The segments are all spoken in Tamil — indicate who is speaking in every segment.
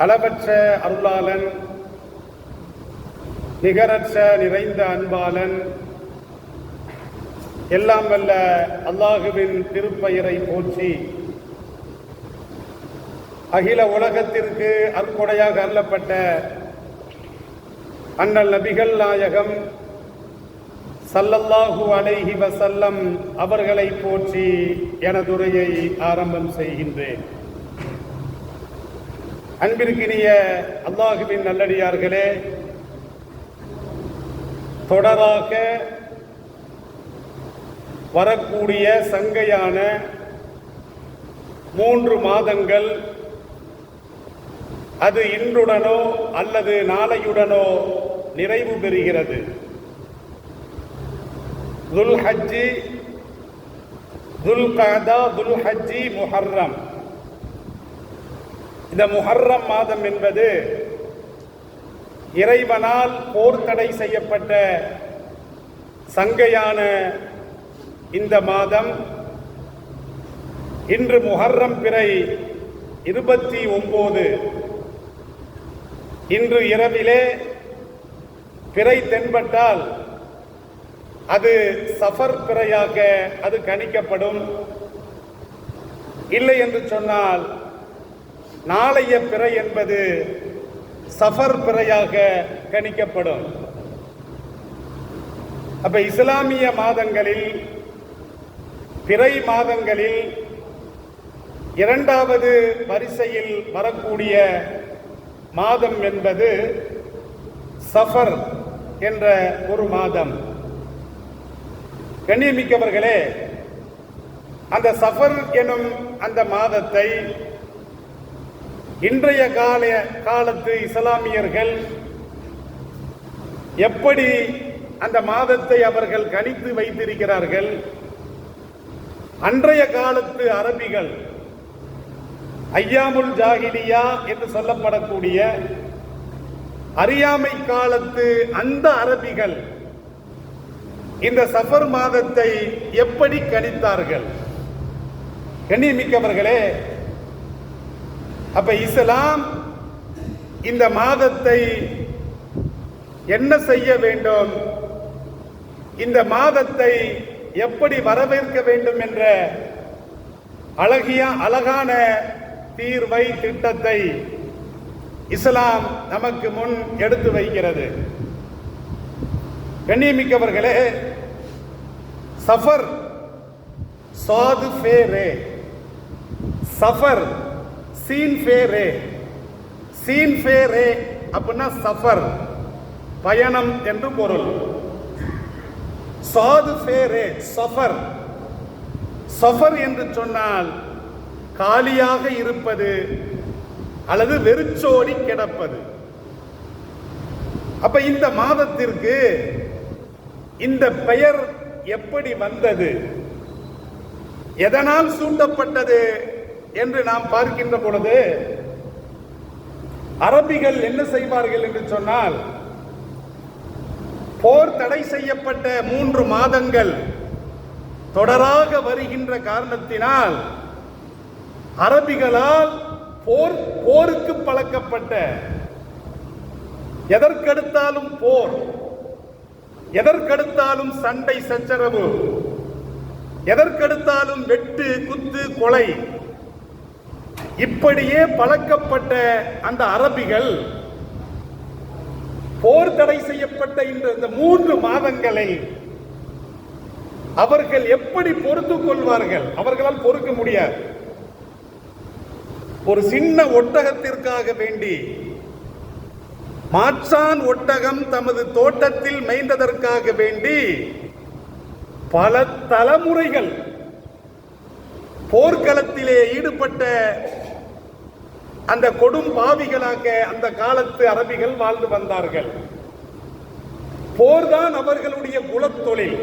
Speaker 1: அளவற்ற அருளாளன், நிகரற்ற நிறைந்த அன்பாளன், எல்லாம் வல்ல அல்லாஹுவின் திருப்பெயரை போற்றி அகில உலகத்திற்கு அற்கொடையாக அருளப்பட்ட அண்ணல் நபிகள் நாயகம் ஸல்லல்லாஹு அலைஹி வஸல்லம் அவர்களை போற்றி எனதுரையை ஆரம்பம் செய்கின்றேன். அன்பிற்கினிய அல்லாஹுவின் நல்லடியார்களே, தொடராக வரக்கூடிய சங்கையான 3 மாதங்கள், அது இன்றுடனோ அல்லது நாளையுடனோ நிறைவு பெறுகிறது. துல்ஹஜ்ஜி, துல்கஅதா, துல்ஹஜ்ஜி, முஹர்ரம். இந்த முஹர்ரம் மாதம் என்பது இறைவனால் போர் தடை செய்யப்பட்ட சங்கையான இந்த மாதம். இன்று முஹர்ரம் பிறை 29. இன்று இரவிலே பிறை தென்பட்டால் அது சஃபர் பிறையாக அது கணிக்கப்படும். இல்லை என்று சொன்னால் நாளைய பிறை என்பது சஃபர் பிறையாக கணிக்கப்படும். அப்ப இஸ்லாமிய மாதங்களில், பிறை மாதங்களில் 2வது வரிசையில் வரக்கூடிய மாதம் என்பது சஃபர் என்ற ஒரு மாதம். கண்ணியமிக்கவர்களே, அந்த சஃபர் எனும் அந்த மாதத்தை இன்றைய காலத்து இஸ்லாமியர்கள் எப்படி அந்த மாதத்தை அவர்கள் கணித்து வைத்திருக்கிறார்கள்? அன்றைய காலத்து அரபிகள், ஐயாமுல் ஜாஹிலியா என்று சொல்லப்படக்கூடிய அறியாமை காலத்து அந்த அரபிகள் இந்த சஃபர் மாதத்தை எப்படி கணித்தார்கள்? கண்ணியமிக்கவர்களே, அப்ப இஸ்லாம் இந்த மாதத்தை என்ன செய்ய வேண்டும், இந்த மாதத்தை எப்படி வரவேற்க வேண்டும் என்ற அழகான தீர்வை, திட்டத்தை இஸ்லாம் நமக்கு முன் எடுத்து வைக்கிறது. கண்ணியமிக்கவர்களே, சஃபர் சாது ஃபேரே, சஃபர் சீன் ஃபேரே, சீன் ஃபேரே அப்படின்னா சஃபர் பயணம் என்று பொருள். சாது ஃபேரே சஃபர், சஃபர் என்று சொன்னால் காலியாக இருப்பது அல்லது வெறிச்சோடி கிடப்பது. அப்ப இந்த மாதத்திற்கு இந்த பெயர் எப்படி வந்தது, எதனால் சூட்டப்பட்டது என்று நாம் பார்க்கின்ற பொழுது, அரபிகள் என்ன செய்வார்கள் என்று சொன்னால், போர் தடை செய்யப்பட்ட 3 மாதங்கள் தொடராக வருகின்ற காரணத்தினால் அரபிகளால் போருக்கு பழக்கப்பட்ட, எதற்கெடுத்தாலும் போர், எதற்கெடுத்தாலும் சண்டை சச்சரவு, எதற்கெடுத்தாலும் வெட்டு குத்து கொலை, இப்படியே பழக்கப்பட்ட அந்த அரபிகள் போர் தடை செய்யப்பட்ட இந்த 3 மாதங்களை அவர்கள் எப்படி பொறுத்துக் கொள்வார்கள்? அவர்களால் பொறுக்க முடியாது. ஒரு சின்ன ஒட்டகத்திற்காக வேண்டி மாற்றான் ஒட்டகம் தமது தோட்டத்தில் மேய்ந்ததற்காக வேண்டி பல தலைமுறைகள் போர்க்களத்திலே ஈடுபட்ட அந்த கொடும் பாவிகளாக அந்த காலத்து அரபிகள் வாழ்ந்து வந்தார்கள். போர்தான் அவர்களுடைய குலத்தொழில்.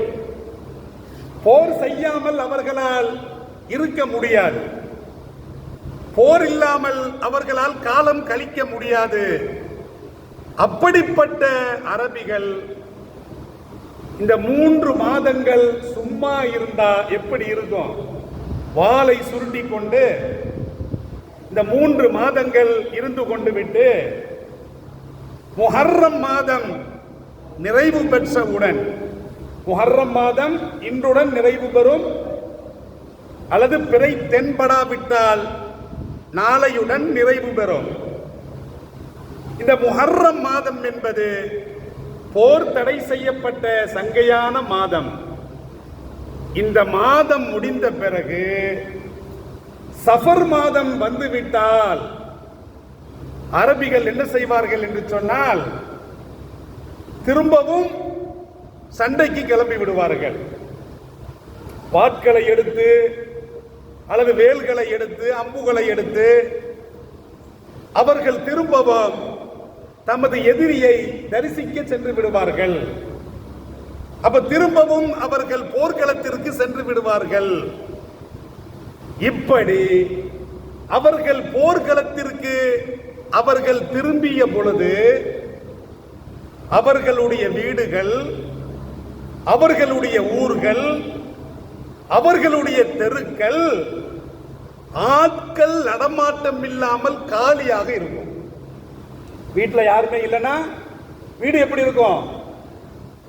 Speaker 1: போர் செய்யாமல் அவர்களால் இருக்க முடியாது. போர் இல்லாமல் அவர்களால் காலம் கழிக்க முடியாது. அப்படிப்பட்ட அரபிகள் இந்த 3 மாதங்கள் சும்மா இருந்தா எப்படி இருக்கும்? வாளை சுருட்டி கொண்டு இந்த 3 மாதங்கள் இருந்து கொண்டு விட்டு முஹர்ரம் மாதம் நிறைவு பெற்றவுடன், முஹர்ரம் மாதம் இன்றுடன் நிறைவு பெறும் அல்லது பிறை தென்படாவிட்டால் நாளையுடன் நிறைவு பெறும். இந்த முஹர்ரம் மாதம் என்பது போர் தடை செய்யப்பட்ட சங்கையான மாதம். இந்த மாதம் முடிந்த பிறகு சஃபர் மாதம் வந்துவிட்டால் அரபிகள் என்ன செய்வார்கள் என்று சொன்னால், திரும்பவும் சண்டைக்கு கிளம்பி விடுவார்கள். வாட்களை எடுத்து அல்லது வேல்களை எடுத்து அம்புகளை எடுத்து அவர்கள் திரும்பவும் தமது எதிரியை தரிசிக்க சென்று விடுவார்கள். அப்ப திரும்பவும் அவர்கள் போர்க்களத்திற்கு சென்று விடுவார்கள். இப்படி அவர்கள் போர்க்களத்திற்கு அவர்கள் திரும்பிய பொழுது அவர்களுடைய வீடுகள், அவர்களுடைய ஊர்கள், அவர்களுடைய தெருக்கள் ஆட்கள் நடமாட்டம் இல்லாமல் காலியாக இருக்கும். வீட்டில் யாருமே இல்லைன்னா வீடு எப்படி இருக்கும்?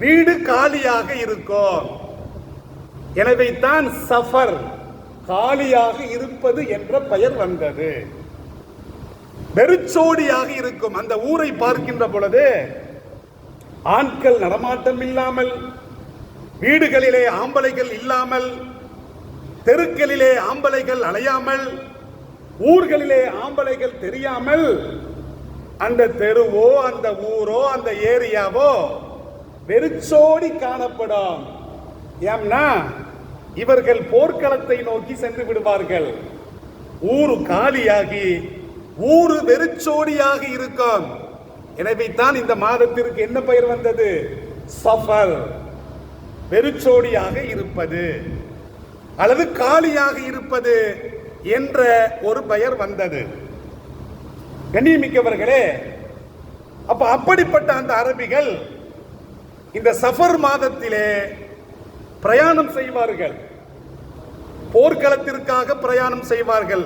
Speaker 1: வீடு காலியாக இருக்கும். எனவே தான் சஃபர், காலியாக இருப்பது என்ற பெயர் வந்தது. வெறிச்சோடியாக இருக்கும். அந்த ஊரை பார்க்கின்ற பொழுது ஆட்கள் நடமாட்டம் இல்லாமல், வீடுகளிலே ஆம்பளைகள் இல்லாமல், தெருக்களிலே ஆம்பளைகள் அலையாமல், ஊர்களிலே ஆம்பளைகள் தெரியாமல், அந்த தெருவோ அந்த ஊரோ அந்த ஏரியாவோ வெறிச்சோடி காணப்படும். ஏன்னா இவர்கள் போர்க்களத்தை நோக்கி சென்று விடுவார்கள். ஊரு காலியாகி ஊரு வெறிச்சோடியாக இருக்கும். எனவே தான் இந்த மாதத்திற்கு என்ன பெயர் வந்தது? சஃபர். வெறிச்சோடியாக இருப்பது அல்லது காலியாக இருப்பது என்ற ஒரு பெயர் வந்தது. கண்ணியமிக்கவர்களே, அப்ப அப்படிப்பட்ட அந்த அரபிகள் இந்த சஃபர் மாதத்திலே பிரயாணம் செய்வார்கள். போர்க்களத்திற்காக பிரயாணம் செய்வார்கள்.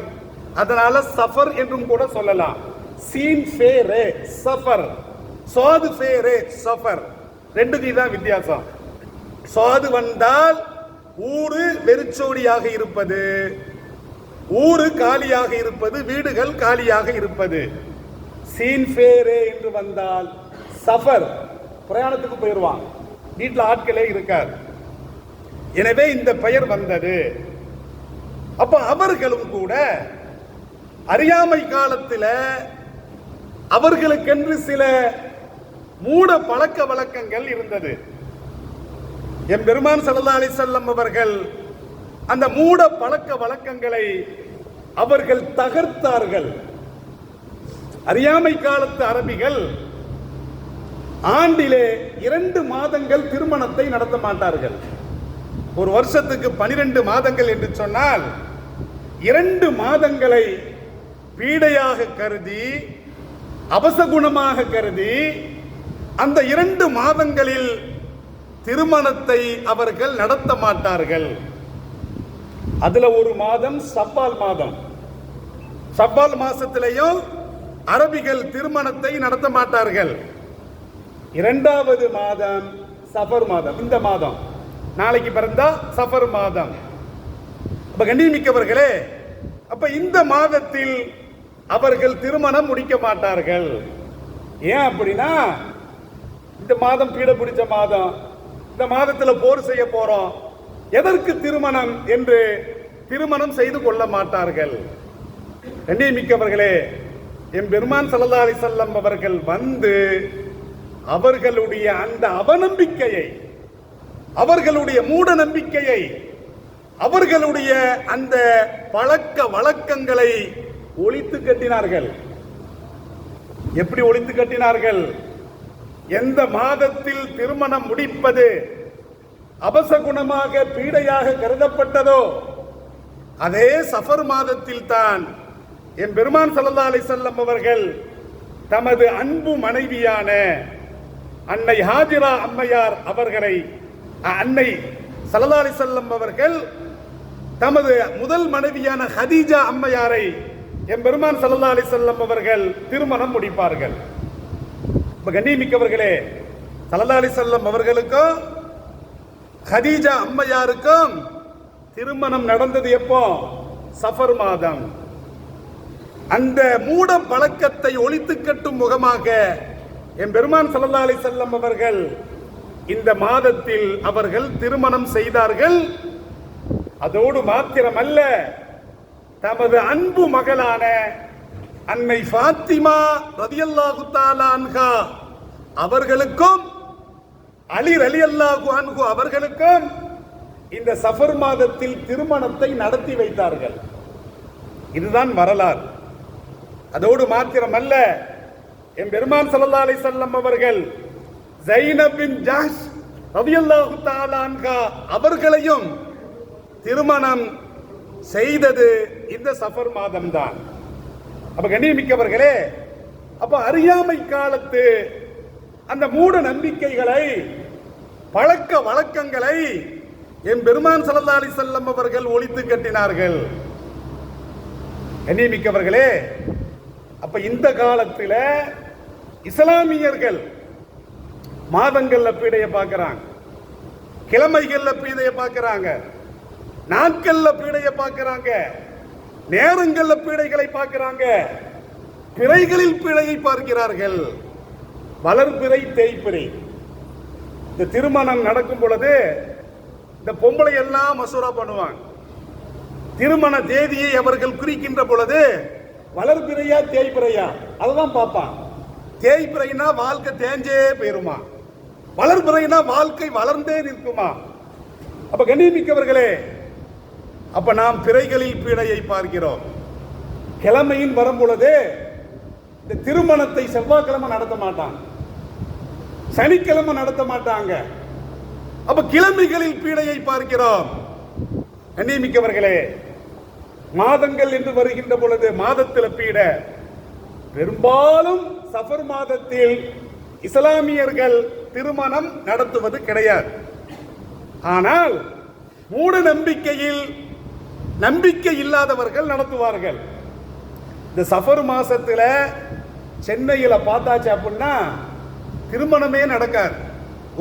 Speaker 1: அதனால சஃபர் என்றும் கூட சொல்லலாம். சீன் ஃபேரே சஃபர், சாது ஃபேரே சஃபர், ரெண்டுக்கு தான் வித்தியாசம். சாது வந்தால் ஊரு வெறிச்சோடியாக இருப்பது, ஊரு காலியாக இருப்பது, வீடுகள் காலியாக இருப்பது. சீன் ஃபேரே என்று வந்தால் சஃபர், பிரயாணத்துக்கு போயிடுவான், வீட்டில் ஆட்களே இருக்காது. எனவே இந்த பெயர் வந்தது. அப்ப அவர்களும் கூட அறியாமை காலத்தில் அவர்களுக்கென்று சில மூட பழக்க வழக்கங்கள் இருந்தது. என் பெருமான் ஸல்லல்லாஹு அலைஹி வஸல்லம் அவர்கள் அந்த மூட பழக்க வழக்கங்களை அவர்கள் தகர்த்தார்கள். அறியாமை காலத்து அரபிகள் ஆண்டிலே 2 மாதங்கள் திருமணத்தை நடத்த மாட்டார்கள். ஒரு வருஷத்துக்கு 12 மாதங்கள் என்று சொன்னால் 2 மாதங்களை பீடையாக கருதி, அபசகுணமாக கருதி, அந்த 2 மாதங்களில் திருமணத்தை அவர்கள் நடத்த மாட்டார்கள். அதுல ஒரு மாதம் ஷவ்வால் மாதம். ஷவ்வால் மாசத்திலேயும் அரபிகள் திருமணத்தை நடத்த மாட்டார்கள். 2வது மாதம் சஃபர் மாதம். இந்த மாதம் நாளைக்கு பிறந்தா சஃபர் மாதம். அப்ப கண்ணியமிக்கவர்களே, அப்ப இந்த மாதத்தில் அவர்கள் திருமணம் முடிக்க மாட்டார்கள். ஏன் அப்படின்னா, இந்த மாதம் பீட பிடிச்ச மாதம், இந்த மாதத்தில் போர் செய்ய போறோம், எதற்கு திருமணம் என்று திருமணம் செய்து கொள்ள மாட்டார்கள். கண்ணியமிக்கவர்களே, என் பெருமான் ஸல்லல்லாஹு அலைஹி வஸல்லம் அவர்கள் வந்து அவர்களுடைய அந்த அவநம்பிக்கையை, அவர்களுடைய மூட நம்பிக்கையை, அவர்களுடைய அந்த பழக்க வழக்கங்களை ஒழித்து கட்டினார்கள். எப்படி ஒழித்து கட்டினார்கள்? எந்த மாதத்தில் திருமணம் முடிப்பது அபசகுணமாக பீடையாக கருதப்பட்டதோ அதே சஃபர் மாதத்தில் தான் என் பெருமான் ஸல்லல்லாஹு அலைஹி வஸல்லம் அவர்கள் தமது அன்பு மனைவியான அன்னை ஹாஜிரா அம்மையார் அவர்களை, அன்னை ஸல்லல்லாஹு அலைஹி வஸல்லம் அவர்கள் தமது முதல் மனைவியான ஹதீஜா அம்மையாரை எம்பெருமான் ஸல்லல்லாஹு அலைஹி வஸல்லம் அவர்கள் திருமணம் முடிப்பார்கள். கண்ணியமிக்கவர்களே, ஸல்லல்லாஹு அலைஹி வஸல்லம் அவர்களுக்கும் ஹதீஜா அம்மையாருக்கும் திருமணம் நடந்தது எப்போ? சஃபர் மாதம். அந்த மூட பழக்கத்தை ஒழித்து கட்டும் முகமாக எம்பெருமான் ஸல்லல்லாஹு அலைஹி வஸல்லம் அவர்கள் இந்த மாதத்தில் அவர்கள் திருமணம் செய்தார்கள். அதோடு மாத்திரமல்ல, தமது அன்பு மகளான அன்னை ஃபாத்திமா ரலியல்லாஹு தஆலா அன்ஹா அவர்களுக்கும் அலி ரலியல்லாஹு அன்ஹு அவர்களுக்கும் இந்த சஃபர் மாதத்தில் திருமணத்தை நடத்தி வைத்தார்கள். இதுதான் வரலாறு. அதோடு மாத்திரமல்ல, எம்பெருமான் ஸல்லல்லாஹு அலைஹி வஸல்லம் அவர்கள் ஸைனப் பின் ஜஹ்ஷ் ரலியல்லாஹு தஆலா அன்ஹா அவர்களையும் திருமணம் செய்தது இந்த சஃபர் மாதம் தான். அப்ப கண்ணியமிக்கவர்களே, அப்ப அறியாமை காலத்து அந்த மூட நம்பிக்கைகளை, பழக்க வழக்கங்களை எம்பெருமான் ஸல்லல்லாஹு அலைஹி வஸல்லம் அவர்கள் ஒழித்து கட்டினார்கள். கண்ணியமிக்கவர்களே, அப்ப இந்த காலத்தில் இஸ்லாமியர்கள் மாதங்கள்ல பீடைய பார்க்கிறாங்க, கிழமைகள்ல பீடைய பார்க்கிறாங்க, நாட்கள்ல பீடைய பார்க்கிறாங்க, நேரங்கள்ல பீடைகளை பார்க்கிறாங்க, பிறைகளில் பீடையை பார்க்கிறார்கள். வளர்பிறை தேய்பிறை. இந்த திருமணம் நடக்கும் பொழுது இந்த பொம்பளை எல்லாம் மசூரா பண்ணுவாங்க. திருமண தேதியை அவர்கள் குறிக்கின்ற பொழுது வளர்பிறையா தேய்பிறையா அதுதான் பார்ப்பான். தேய்பிறைனா வாழ்க்கை தேஞ்சே போயிருமா, வளர்பிறைனா வாழ்க்கை வளர்ந்தே நிற்குமா. அப்ப கண்ணியமிக்கவர்களே, அப்ப நாம் பிறைகளில் பீடையை பார்க்கிறோம். கிழமையின் வரும் பொழுது இந்த திருமணத்தை செவ்வாய்க்கிழமை நடத்த மாட்டாங்க, சனிக்கிழமை நடத்த மாட்டாங்க. அப்ப கிழமைகளில் பீடையை பார்க்கிறோம். கண்ணியமிக்கவர்களே, மாதங்கள் என்று வருகின்ற பொழுது மாதத்தில் பீட பெரும்பாலும் சஃபர் மாதத்தில் இஸ்லாமியர்கள் திருமணம் நடத்துவது கிடையாது. ஆனால் மூட நம்பிக்கையில் நம்பிக்கை இல்லாதவர்கள் நடத்துவார்கள். இந்த சஃபர் மாசத்தில் சென்னையில் பார்த்தாச்சு அப்படின்னா திருமணமே நடக்காது.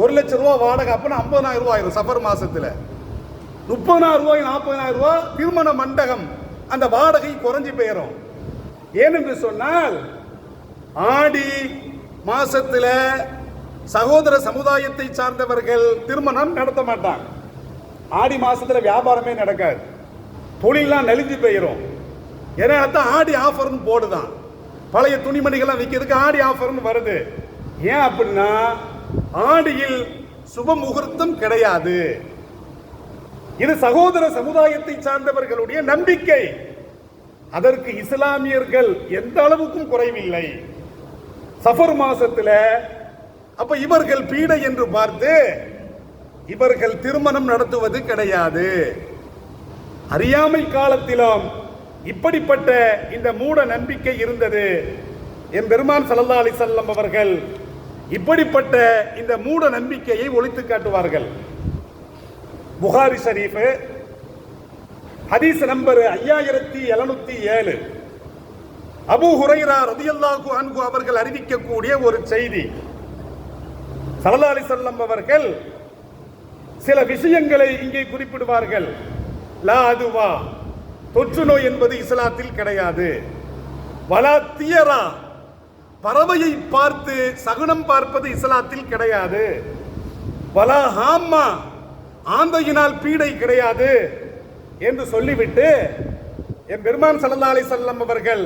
Speaker 1: 1 லட்சம் ரூபாய் வாடகை அப்படின்னா 50,000 ரூபாய் ஆயிரும். சஃபர் மாசத்தில் 30,000 ரூபாய் 40,000 ரூபாய் திருமண மண்டபம் அந்த வாடகை குறைஞ்சி போயிடும். ஏனென்று சொன்னால் ஆடி மாசத்தில் சகோதர சமுதாயத்தை சார்ந்தவர்கள் திருமணம் நடத்த மாட்டாங்க. ஆடி மாசத்தில் வியாபாரமே நடக்காது, தொழிலாம் நெளிஞ்சு போயிடும். ஏன்னா ஆடி ஆஃபர்னு போடுதான், பழைய துணிமணிகள்லாம் விற்கிறதுக்கு ஆடி ஆஃபர்னு வருது. ஏன் அப்படின்னா ஆடியில் சுப முகூர்த்தம் கிடையாது. இது சகோதர சமுதாயத்தை சார்ந்தவர்களுடைய நம்பிக்கை. அதற்கு இஸ்லாமியர்கள் எந்த அளவுக்கும் குறைவில்லை. சஃபர் மாசத்தில் அப்ப இவர்கள் பீடை என்று பார்த்து இவர்கள் திருமணம் நடத்துவது கிடையாது. அறியாமை காலத்திலும் இப்படிப்பட்ட இந்த மூட நம்பிக்கை இருந்தது. எம்பெருமான் ஸல்லல்லாஹு அலைஹி வஸல்லம் அவர்கள் இப்படிப்பட்ட இந்த மூட நம்பிக்கையை ஒழித்து காட்டுவார்கள். புகாரி ஷரீஃப் ஹதீஸ் நம்பர் 5707 அபூ ஹுரைரா ரலியல்லாஹு அன்ஹு அவர்கள் அறிவிக்கக்கூடிய ஒரு செய்தி. ஸல்லல்லாஹு அலைஹி வஸல்லம் அவர்கள் சில விஷயங்களை இங்கே குறிப்பிடுவார்கள். லா அதுவா, தொற்று நோய் என்பது இஸ்லாத்தில் கிடையாது. வலா தியரா, பறவையை பார்த்து சகுனம் பார்ப்பது இஸ்லாத்தில் கிடையாது. வலா ஹாம்மா, ஆந்தையினால் பீடை கிடையாது என்று சொல்லிவிட்டு என் பெருமான் ஸல்லல்லாஹு அலைஹி வஸல்லம் அவர்கள்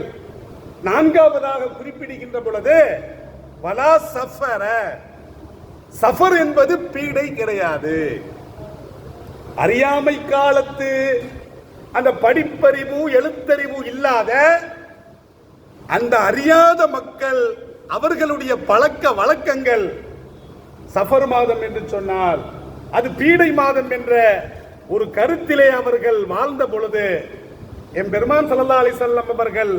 Speaker 1: 4வதாக குறிப்பிடுகின்ற பொழுது வலா சஃபர, சஃபர் என்பது பீடை கிடையாது. அறியாமை காலத்து அந்த படிப்பறிவு எழுத்தறிவு இல்லாத அந்த அறியாத மக்கள், அவர்களுடைய பழக்க வழக்கங்கள் சஃபர் மாதம் என்று சொன்னால் அது பீடை மாதம் என்ற ஒரு கருத்திலே அவர்கள் வாழ்ந்த பொழுது என் பெருமான் ஸல்லல்லாஹு அலைஹி வஸல்லம் அவர்கள்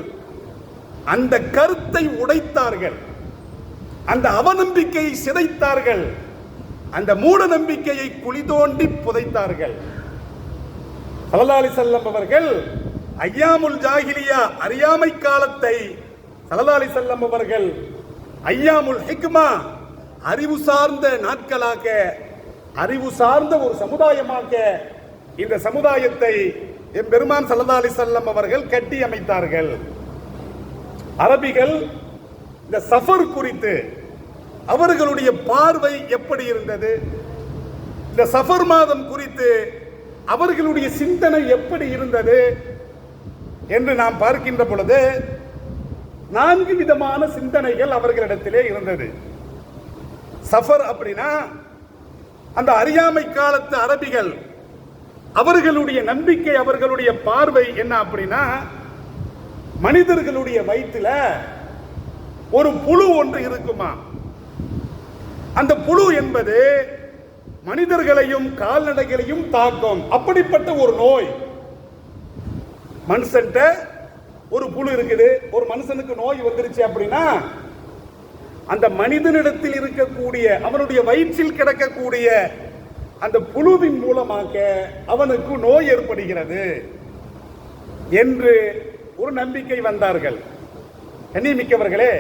Speaker 1: அந்த கருத்தை உடைத்தார்கள், அந்த அவநம்பிக்கையை சிதைத்தார்கள், அந்த மூட நம்பிக்கையை குழி தோண்டி புதைத்தார்கள். ஸல்லல்லாஹு அலைஹி வஸல்லம் அவர்கள் ஐயாமுல் ஜாஹிலியா அறியாமை காலத்தை ஸல்லல்லாஹு அலைஹி வஸல்லம் அவர்கள் ஐயாமுல் ஹிக்மா அறிவு சார்ந்த நாட்களாக, அறிவு சார்ந்த ஒரு சமுதாயமாக இந்த சமுதாயத்தை எம்பெருமான் ஸல்லல்லாஹு அலைஹி வஸல்லம் அவர்கள் கட்டி அமைத்தார்கள். அரபிகள் இந்த சஃபர் குறித்து அவர்களுடைய பார்வை எப்படி இருந்தது, இந்த சஃபர் மாதம் குறித்து அவர்களுடைய சிந்தனை எப்படி இருந்தது என்று நாம் பார்க்கின்ற பொழுது 4 விதமான சிந்தனைகள் அவர்களிடத்திலே இருந்தது. சஃபர் அப்படின்னா அந்த அறியாமை காலத்து அரபிகள் அவர்களுடைய நம்பிக்கை, அவர்களுடைய பார்வை என்ன அப்படின்னா, மனிதர்களுடைய வயிற்றுல ஒரு புழு ஒன்று இருக்குமா, அந்த புழு என்பது மனிதர்களையும் கால்நடைகளையும் தாக்கும். அப்படிப்பட்ட ஒரு நோய். மனுஷன்ட்ட ஒரு புழு இருக்குது, ஒரு மனுஷனுக்கு நோய் வந்துருச்சு அப்படின்னா அந்த மனிதனிடத்தில் இருக்கக்கூடிய அவனுடைய வயிற்றில் கிடக்கக்கூடிய அந்த புழுவின் மூலமாக அவனுக்கு நோய் ஏற்படுகிறது என்று ஒரு நம்பிக்கை வந்தார்கள். கண்ணியமிக்கவர்களே,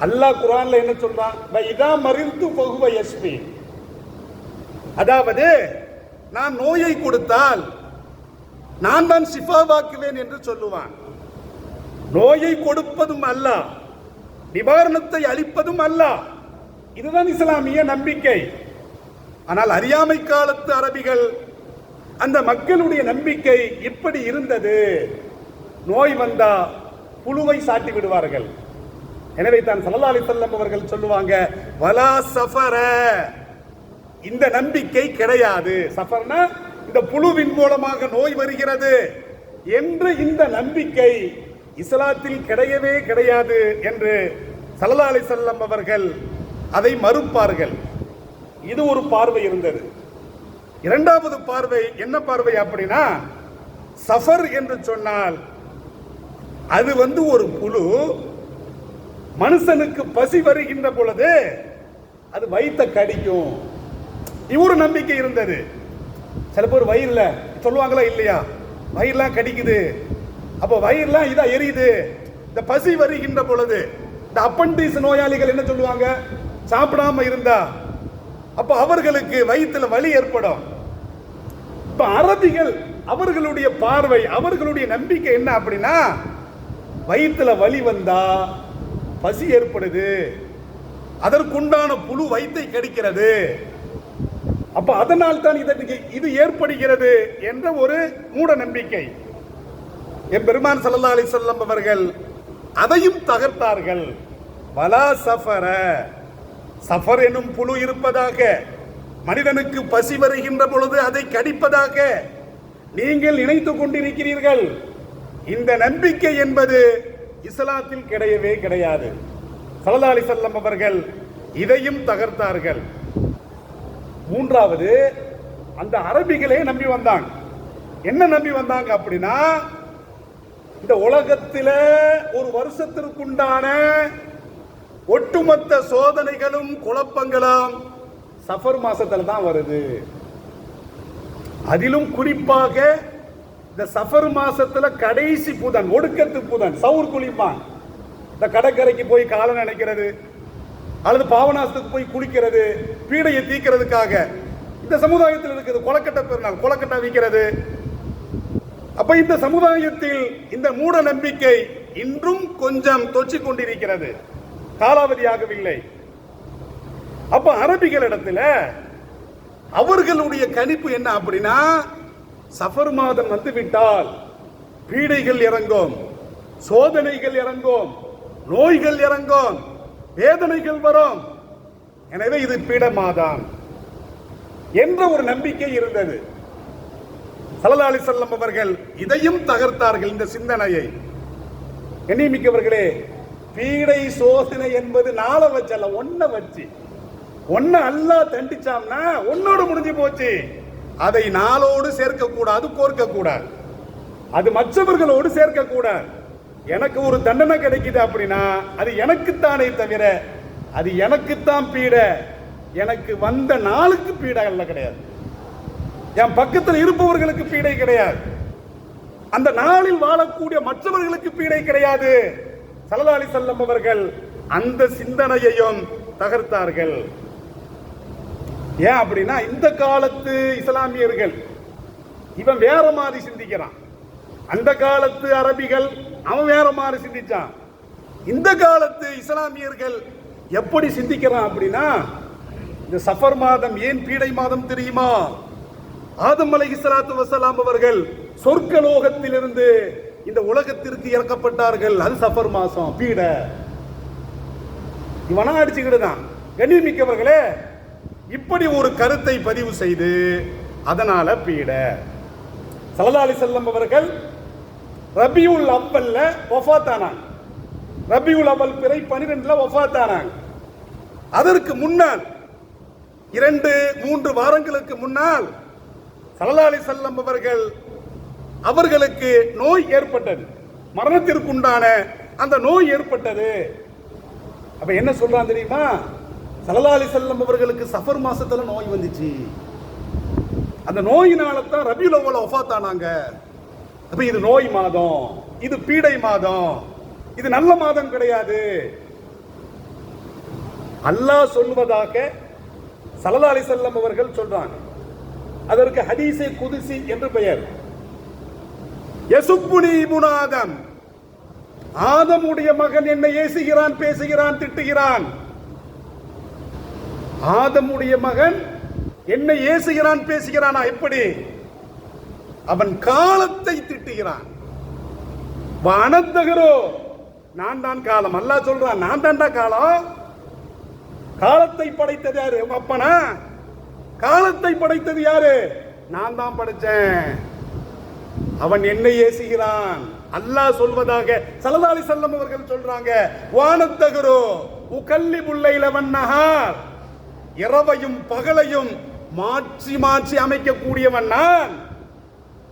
Speaker 1: அல்லாஹ் குர்ஆன்ல என்ன சொல்றான்? இதா மரிந்து ஃபஹுவ யஸ்பி, அதாவது நான் நோயை கொடுத்தால் நான் தான் ஷிஃபாவாக்குவேன் என்று சொல்லுவான். நோயை கொடுப்பதும் அல்லாஹ், நிவாரணத்தை அளிப்பதும் அல்லாஹ். இதுதான் இஸ்லாமிய நம்பிக்கை. ஆனால் அறியாமை காலத்து அரபிகள் அந்த மக்களுடைய நம்பிக்கை இப்படி இருந்தது. நோய் வந்தா புழுவை சாட்டி விடுவார்கள். எனவே தான் ஸல்லல்லாஹு அலைஹி வஸல்லம் அவர்கள் சொல்லுவாங்க, வலா சஃபர, இந்த நம்பிக்கை கிடையாது. சஃபர்னா இந்த புழுவின் மூலமாக நோய் வருகிறது என்ற இந்த நம்பிக்கை இஸ்லாத்தில் கிடையவே கிடையாது என்று ஸல்லல்லாஹு அலைஹி வஸல்லம் அவர்கள் அதை மறுப்பார்கள். இது ஒரு பார்வை இருந்தது. இரண்டாவது பார்வை என்ன பார்வை அப்படின்னா, சஃபர் என்று சொன்னால் அது ஒரு புழு, மனுஷனுக்கு பசி வருகின்ற பொழுது அது வயித்தை கடிக்கும். இவரு நம்பிக்கை இருந்தது. சில பேர் வயிறுல சொல்லுவாங்களா இல்லையா, வயிறுலாம் கடிக்குது, அப்போ வயிறுலாம் இதா எரியுது. இந்த பசி வருகின்ற பொழுது இந்த அப்பண்டிஸ் நோயாளிகள் என்ன சொல்லுவாங்க, சாப்பிடாம இருந்தா அப்போ அவர்களுக்கு வயிற்றுல வலி ஏற்படும். இப்ப அரபிகள் அவர்களுடைய பார்வை, அவர்களுடைய நம்பிக்கை என்ன அப்படின்னா, வயிற்றுல வலி வந்தா பசி ஏற்படுது, அதற்குண்டான புழு வயிற்றை கடிக்கிறது, அப்ப அதனால் தான் இது ஏற்படுகிறது என்ற ஒரு மூட நம்பிக்கை. என் பெருமான் ஸல்லல்லாஹு அலைஹி வஸல்லம் அவர்கள் அதையும் தகர்த்தார்கள். வலா சஃபர, சஃபர் எனும் புழு இருப்பதாக, மனிதனுக்கு பசி வருகின்ற பொழுது அதை கடிப்பதாக நீங்கள் நினைத்துக் கொண்டிருக்கிறீர்கள். இந்த நம்பிக்கை என்பது இஸ்லாத்தில் கிடையவே கிடையாது. ஸல்லல்லாஹு அலைஹி வஸல்லம் அவர்கள் இதையும் தகர்த்தார்கள். மூன்றாவது, அந்த அரபிகளே நம்பி வந்தாங்க. என்ன நம்பி வந்தாங்க அப்படின்னா, இந்த உலகத்தில் ஒரு வருஷத்திற்குண்டான ஒட்டுமொத்த சோதனைகளும் குழப்பங்களும் சஃபர் மாசத்துல தான் வருது. அதிலும் குறிப்பாக இந்த சஃபர் மாசத்துல கடைசி புதன், ஒடுக்கத்து புதன், சவுர் குளிப்பான். இந்த கடற்கரைக்கு போய் காலை நினைக்கிறது அல்லது பாவநாசத்துக்கு போய் குளிக்கிறது, பீடையை தீக்கிறதுக்காக இந்த சமுதாயத்தில் இருக்குது. கொலக்கட்டை பெருநாள், கொலக்கட்டை விற்கிறது. அப்ப இந்த சமுதாயத்தில் இந்த மூட நம்பிக்கை இன்றும் கொஞ்சம் தொற்றிக் கொண்டிருக்கிறது, காலாவதியாகவில்லை. அப்ப அரபிகளிடத்துல அவர்களுடைய கணிப்பு என்ன அப்படின்னா, சஃபர் மாதம் வந்துவிட்டால் பீடைகள் இறங்கும், சோதனைகள் இறங்கும், நோய்கள் இறங்கும், வேதனைகள் வரும். எனவே இது பீட மாதம் என்ற ஒரு நம்பிக்கை இருந்தது. ஸல்லல்லாஹு அலைஹி வஸல்லம் அவர்கள் இதையும் தகர்த்தார்கள், இந்த சிந்தனையை. எண்ணிமிக்கவர்களே, பீடை சோதனை என்பது நாளை வச்சல்ல, ஒன்ன வச்சு, ஒன்ன அல்லாஹ் தண்டிச்சாம்னா ஒன்னோடு முடிஞ்சு போச்சு. அதை நாளோடு சேர்க்க கூடாது, கோர்க்க கூடாது, அது மற்றவர்களோடு சேர்க்க கூடாது. எனக்கு ஒரு தண்டனை கிடைக்குது அப்படின்னா அது எனக்குத்தானே தவிர அது எனக்குத்தான் பீட, எனக்கு வந்த நாளுக்கு பீடை அல்ல, கிடையாது. என் பக்கத்தில் இருப்பவர்களுக்கு பீடை கிடையாது. அந்த நாளில் வாழக்கூடிய மற்றவர்களுக்கு பீடை கிடையாது. ஸல்லல்லாஹு அலைஹி வஸல்லம் அவர்கள் அந்த சிந்தனையையும் தகர்த்தார்கள். ஏன் அப்படின்னா, இந்த காலத்து இஸ்லாமியர்கள் இவன் வேற மாதிரி சிந்திக்கிறான். அந்த காலத்து அரபிகள் அவன் வேற மாதிரி சிந்திச்சான். இந்த காலத்து இஸ்லாமியர்கள் எப்படி சிந்திக்கிறான் அப்படின்னா, இந்த சஃபர் மாதம் ஏன் பீடை மாதம் தெரியுமா? ஆதம் அலைஹிஸ்ஸலாத்து வஸலாம் அவர்கள் சொர்க்கலோகத்திலிருந்து இந்த உலகத்திற்கு இறக்கப்பட்டார்கள். அது சஃபர் மாசம், பீடை. இவனா அடிச்சுக்கிட்டுதான். கண்ணியமிக்கவர்களே, இப்படி ஒரு கருத்தை பதிவு செய்து அதனால பீடை. ஸல்லல்லாஹு அலைஹி வஸல்லம் அவர்கள் ரபியுல் அவ்வல்ல வஃபாத் ஆனாங்க. ரபியுல் அவ்வல் பிறை 12ல வஃபாத் ஆனாங்க. அதற்கு முன்னால் 2-3 வாரங்களுக்கு முன்னால் ஸல்லல்லாஹு அலைஹி வஸல்லம் அவர்களுக்கு நோய் ஏற்பட்டது. மரணத்திற்குண்டான அந்த நோய் ஏற்பட்டது. அப்ப என்ன சொல்றான் தெரியுமா? ஸல்லல்லாஹு அலைஹி வஸல்லம் அவர்களுக்கு சஃபர் மாசத்துல நோய் வந்துச்சு. அந்த நோயினால தான் ரபியுல் அவ்வல் வஃபாத் ஆனாங்க. அப்ப இது நோய் மாதம், இது பீடை மாதம், இது நல்ல மாதம் கிடையாது. அல்லாஹ் சொல்வதாக ஸல்லல்லாஹு அலைஹி வஸல்லம் அவர்கள் சொல்றாங்க. அதற்கு ஹதீஸே குதுசி என்று பெயர். யசுப்புனி இப்னு ஆதம், ஆதமுடைய மகன் என்னை ஏசுகிறான், பேசுகிறான், திட்டுகிறான். ஆதமுடைய மகன் என்னை ஏசுகிறான், பேசுகிறானா? எப்படி? அவன் காலத்தை திட்டுகிறான். வானத்தகரோ, நான் தான் காலம். அல்லாஹ் சொல்றான், நான் தான்டா காலம். காலத்தை படைத்தது யாரு? உங்க அப்பனா? காலத்தை படைத்தது யாரு? நான் தான் படைச்சேன். அவன் என்னை ஏசுகிறான். அல்லாஹ் சொல்வதாக ஸல்லல்லாஹு அலைஹி வஸல்லம் அவர்கள் சொல்றாங்க. வானத்தகரோ உகல்லிபுல் லைல வன்னஹார், இரவையும் பகலையும் மாற்றி மாற்றி அமைக்கக்கூடியவன் நான்.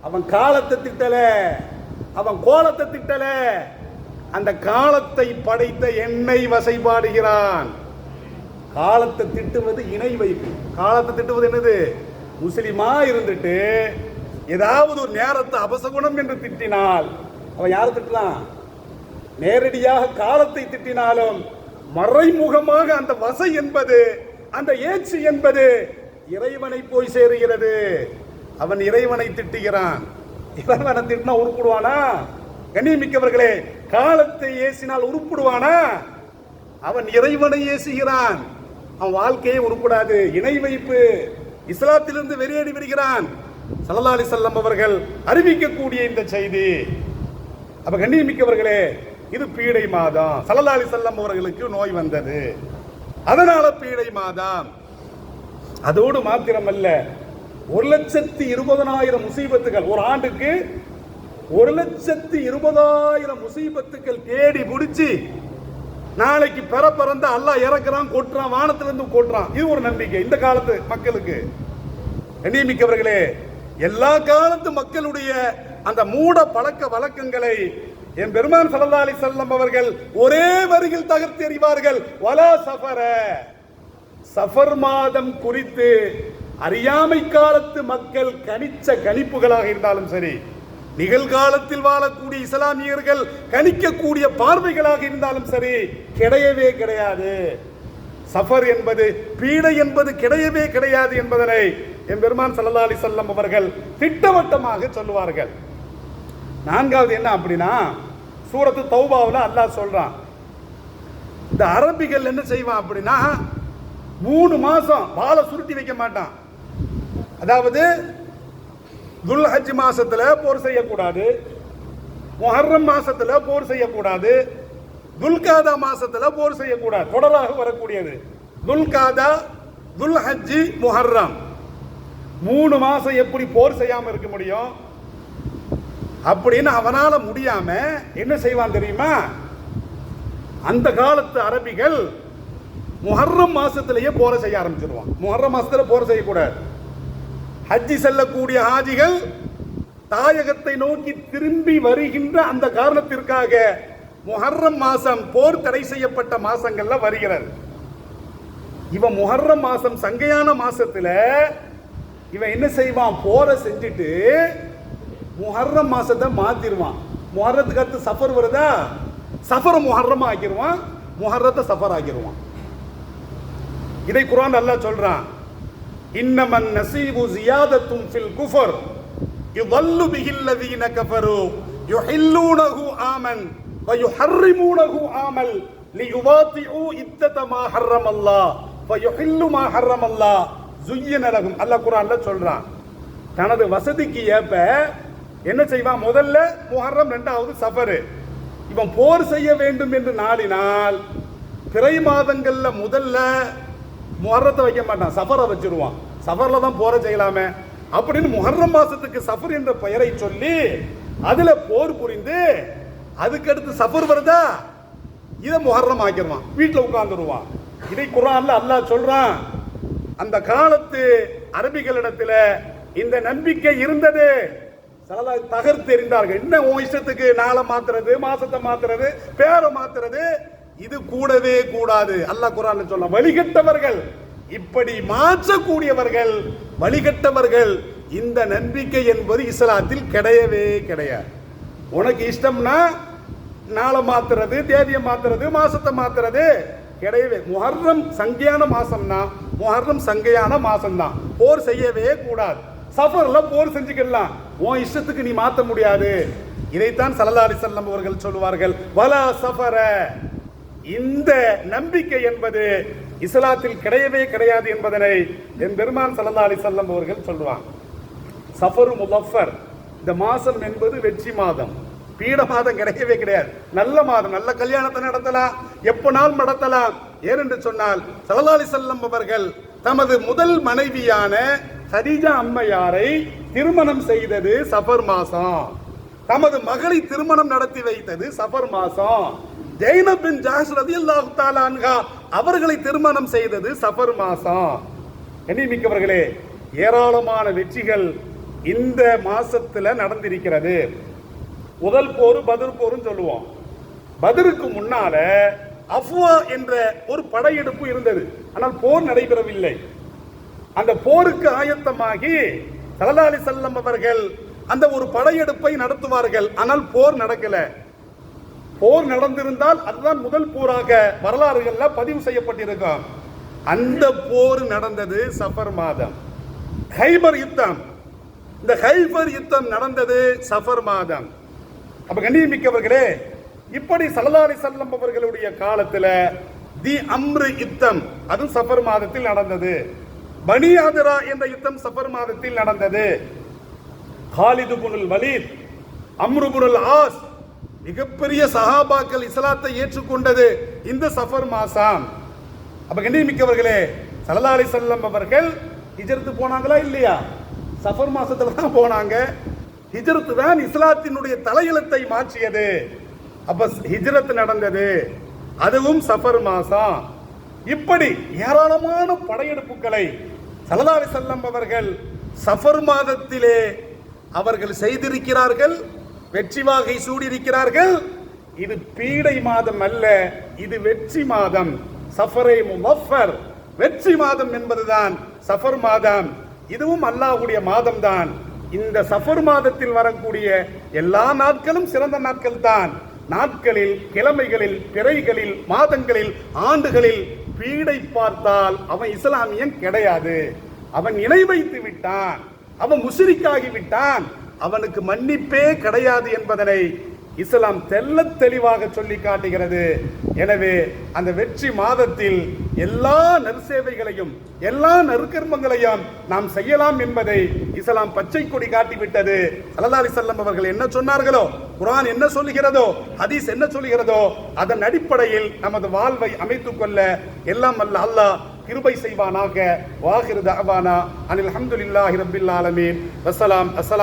Speaker 1: அவன் காலத்தை திட்டல, அவன் கோலத்தை திட்டல, அந்த காலத்தை படைத்த என்னை வசைபாடுகிறான். காலத்தை திட்டுவது இணை வைப்பு. காலத்தை திட்டுவது என்னது? முஸ்லிமா இருந்துட்டு ஏதாவது ஒரு நேரத்தை அபசகுணம் என்று திட்டினால் அவன் யாரை திட்டலாம்? நேரடியாக காலத்தை திட்டினாலும் மறைமுகமாக அந்த வசை என்பது, அந்த ஏச்சு என்பது இறைவனை போய் சேருகிறது. அவன் இறைவனை திட்டுகிறான். இறைவனை திட்டினா உருப்பிடுவானா? கண்ணியமிக்கவர்களே, காலத்தை ஏசினால் உருப்பிடுவானா? அவன் இறைவனை ஏசுகிறான். அவன் வாழ்க்கையே உருப்படாது. இணை வைப்பு. இஸ்லாத்திலிருந்து வெளியேறி விடுகிறான். ஸல்லல்லாஹு அலைஹி வஸல்லம் அவர்கள் அறிவிக்கக்கூடிய இந்த செய்தி. அப்ப கண்ணியமிக்கவர்களே, இது பீடை மாதம். ஸல்லல்லாஹு அலைஹி வஸல்லம் அவர்களுக்கு நோய் வந்தது, அதனால பீடை மாதம். அதோடு மாத்திரமல்ல, 1,20,000 முசீபத்துகள் ஒரு ஆண்டுக்கு, 1,20,000 முசீபத்துக்கள் தேடி பிடிச்சி நாளைக்கு பிறந்த அல்லாஹ் இறக்குறான், கொட்டுறான், வானத்திலிருந்து கொட்டுறான். இது ஒரு நம்பிக்கை இந்த காலத்து மக்களுக்கு. கண்ணியமிக்கவர்களே, எல்லா காலத்து மக்களுடைய அந்த மூட பழக்க வழக்கங்களை என் பெருமான் ஸல்லல்லாஹு அலைஹி வஸல்லம் அவர்கள் ஒரே வரியில் தகர்த்து எறிவார்கள். வலா சஃபர, சஃபர் மாதம் குறித்து அறியாமை காலத்து மக்கள் கணிச்ச கணிப்புகளாக இருந்தாலும் சரி, நிகழ்காலத்தில் வாழக்கூடிய இஸ்லாமியர்கள் கணிக்கக்கூடிய பார்வைகளாக இருந்தாலும் சரி, கிடையவே கிடையாது. சஃபர் என்பது, பீடை என்பது கிடையவே கிடையாது என்பதனை என் பெருமான் ஸல்லல்லாஹு அலைஹி வஸல்லம் அவர்கள் திட்டவட்டமாக சொல்லுவார்கள். நான்காவது என்ன அப்படின்னா, சூரத்து தௌபாவுல அல்லாஹ் சொல்றான், இந்த அரபிகள் என்ன செய்வான் அப்படின்னா, 3 மாசம் வாழை சுருட்டி வைக்க மாட்டான். அதாவது துல்ஹஜ் மாசத்துல போர் செய்யக்கூடாது, முஹர்ரம் மாசத்துல போர் செய்யக்கூடாது, துல்காதா மாசத்துல போர் செய்யக்கூடாது. தொடராக வரக்கூடியது துல்காதா, துல்ஹஜ், முஹர்ரம். 3 மாசம் எப்படி போர் செய்யாம இருக்க முடியும்? அப்படின்னு அவனால முடியாம என்ன செய்வான் தெரியுமா? அந்த காலத்து அரபிகள் முஹர்ரம் மாசத்திலேயே போரை செய்ய ஆரம்பிச்சிருவான். முஹர்ரம் மாசத்துல போர் செய்யக்கூடாது. ஹஜ்ஜி செல்லக்கூடிய ஹாஜிகள் தாயகத்தை நோக்கி திரும்பி வருகின்ற அந்த காரணத்திற்காக முஹர்ரம் மாசம் போர் தடை செய்யப்பட்ட மாசங்கள்ல வருகிறது. இவன் முஹர்ரம் மாசம் சங்கையான மாசத்துல இவன் என்ன செய்வான்? போரை செஞ்சுட்டு முஹர்ரம் மாசத்தை மாத்திடுவான். முஹர்ரத்துக்கு அடுத்து சஃபர் வருதா, சஃபரை முஹர்ரமா ஆக்கிடுவான், முஹர்ரத்தை சஃபர் ஆக்கிடுவான். இதை குர்ஆன் அல்லாஹ் சொல்றான், இன்னமன் நஸீபு ஜியாதத்தும் ஃபில் குஃபர் யுதல்லு பிஹில்லதீன கஃபரு யுஹில்லூனஹு ஆமன் வயுஹர்ரிமூனஹு ஆமல் லியுவாத்திஉ இத்தத மா ஹர்ரமல்லாஹ் வயுஹில்லு மா ஹர்ரமல்லாஹ் ஜுய்யன லஹும். அல்லாஹ் குர்ஆன்ல சொல்றான், தனது வசதிக்கு ஏற்ப என்ன செய்வான்? முதல்ல முஹர்ரம், இரண்டாவது சஃபர். இவன் போர் செய்ய வேண்டும் என்று நாடினால் பிறை மாதங்கள்ல முதல்ல முஹர்ரத்தை வைக்க மாட்டான், சஃபரை வச்சிருவான். சஃபர்ல தான் போரை செய்யலாமே அப்படின்னு முஹர்ரம் மாசத்துக்கு சஃபர் என்ற பெயரை சொல்லி அதுல போர் புரிந்து அதுக்கடுத்து சஃபர் வருதா இதை முஹர்ரம் ஆக்கிடுவான், வீட்டில் உட்கார்ந்துருவான். இதை குர்ஆன்ல அல்லாஹ் சொல்றான். அந்த காலத்து அரபிகளிடத்துல இந்த நம்பிக்கை இருந்தது. தகர்த்தெறிந்தார்கள். என்ன உன் இஷ்டத்துக்கு நாளை மாத்துறது, மாசத்தை மாத்துறது, பேரை மாத்துறது, இது கூடவே கூடாது. அல்லாஹ் குர்ஆன்ல சொல்ல, வழிகட்டவர்கள், இப்படி மாற்றக்கூடியவர்கள் வழிகட்டவர்கள். இந்த நம்பிக்கை என்பது இஸ்லாத்தில் கிடையவே கிடையாது. உனக்கு இஷ்டம்னா நாளை மாத்துறது, தேதியை மாத்துறது, மாசத்தை மாத்துறது கிடையவே. முஹர்ரம் சங்கையான மாசம்னா முஹர்ரம் சங்கையான மாசம் தான், போர் செய்யவே கூடாது. சஃபர்ல போர் செஞ்சுக்கலாம், உன் இஷ்டத்துக்கு நீ மாற்ற முடியாது. இதைத்தான் ஸல்லல்லாஹு அலைஹி வஸல்லம் அவர்கள் சொல்வார்கள், வலா சஃபர. இந்த நம்பிக்கை என்பது இஸ்லாத்தில் கிடையவே கிடையாது என்பதனை என் பெருமான் ஸல்லல்லாஹு அலைஹி வஸல்லம் அவர்கள் சொல்வாங்க. சஃபர் முலஃபர், இந்த மாசம் என்பது வெற்றி மாதம், பீட மாதம் கிடையவே கிடையாது. நல்ல மாதம், நல்ல கல்யாணத்தை நடத்தலாம், எப்பனாலும் நடத்தலாம். ஏனென்று சொன்னால் ஸல்லல்லாஹு அலைஹி வஸல்லம் அவர்கள் தமது முதல் மனைவியான ஹதீஜா அம்மையாரை திருமணம் செய்தது சஃபர் மாசம். தமது மகளை திருமணம் நடத்தி வைத்தது சஃபர் மாசம். ஜைனப் பின் ஜஹஷ் ரலியல்லாஹு தஆலா அன்ஹா அவர்களை திருமணம் செய்தது சஃபர் மாசம். கண்ணியமிக்கவர்களே, ஏராளமான வெற்றிகள் இந்த மாசத்துல நடந்திருக்கிறது. முதல் போர் பத்ர் போர்னு சொல்லுவோம். பத்ருக்கு முன்னால அஃப்வா என்ற ஒரு படையெடுப்பு இருந்தது, ஆனால் போர் நடைபெறவில்லை. அந்த போருக்கு ஆயத்தமாகி ஸல்லல்லாஹு அலைஹி வஸல்லம் அவர்கள் அந்த ஒரு படையெடுப்பை நடத்துவார்கள், ஆனால் போர் நடக்கல. போர் நடந்திருந்தால் அதுதான் முதல் போராக வரலாறுகள்ல பதிவு செய்யப்பட்டிருக்கும். அந்த போர் நடந்தது சஃபர் மாதம், கைபர் யுத்தம். இந்த கைபர் யுத்தம் நடந்தது சஃபர் மாதம். அப்ப கண்ணியமிக்கவர்களே, இப்படி ஸல்லல்லாஹு அலைஹி வஸல்லம் அவர்களுடைய காலத்துல தி அம்ரு யுத்தம், அது சஃபர் மாதத்தில் நடந்தது. பனி ஆதிரா என்ற யுத்தம் சஃபர் மாதத்தில் நடந்தது. காலித் இப்னுல் வலீத், அம்ர் இப்னுல் ஆஸ், மிகப்பெரிய சஹாபாக்கள் இஸ்லாத்தை ஏற்றுக்கொண்டது இந்த சஃபர் மாசம். அப்ப கண்ணியமிக்கவர்களே, ஸல்லல்லாஹு அலைஹி வஸல்லம் அவர்கள் ஹிஜ்ரத் போனாங்களா இல்லையா? சஃபர் மாசத்துல தான் போனாங்க. ஹிஜ்ரத் தான் இஸ்லாத்தினுடைய தலையெழுத்தை மாற்றியது. அப்ப ஹிஜ்ரத் நடந்தது, அதுவும் சஃபர் மாசம். இப்படி ஏராளமான படையெடுப்புகளை ஸல்லல்லாஹு அலைஹி வஸல்லம் அவர்கள் சஃபர் மாதத்திலே அவர்கள் செய்திருக்கிறார்கள், வெற்றி வாகை சூடியிருக்கிறார்கள். இது பீடை மாதம் அல்ல, இது வெற்றி மாதம். சஃபரே முலஃபர், வெற்றி மாதம் என்பதுதான் சஃபர் மாதம். இதுவும் அல்லாஹ்வுடைய மாதம் தான். இந்த சஃபர் மாதத்தில் வரக்கூடிய எல்லா நாட்களும் சிறந்த நாட்கள் தான். நாட்களில், கிழமைகளில், பிறைகளில், மாதங்களில், ஆண்டுகளில் பீடை பார்த்தால் அவன் இஸ்லாமியன் கிடையாது, அவன் இணை வைத்து விட்டான், அவன் முஷ்ரிக்காகி விட்டான், அவனுக்கு மன்னிப்பே கிடையாது என்பதனை இஸ்லாம் தெள்ளத் தெளிவாக சொல்லி காட்டுகிறது. எனவே அந்த வெற்றி மாதத்தில் எல்லா நற்சேவைகளையும் எல்லா நற்கர்மங்களையும் நாம் செய்யலாம் என்பதை இஸ்லாம் பச்சை கொடி காட்டிவிட்டது. ஸல்லல்லாஹு அலைஹி வஸல்லம் அவர்கள் என்ன சொன்னார்களோ, குர்ஆன் என்ன சொல்லுகிறதோ, ஹதீஸ் என்ன சொல்லுகிறதோ, அதன் அடிப்படையில் நமது வாழ்வை அமைத்துக் கொள்ள எல்லாம் வல்ல அல்லாஹ் கிருபை செய்வானாக. வாஹிரு தஅவானா அனில் ஹம்துலில்லாஹி ரப்பில் ஆலமீன். வஸ்ஸலாம்.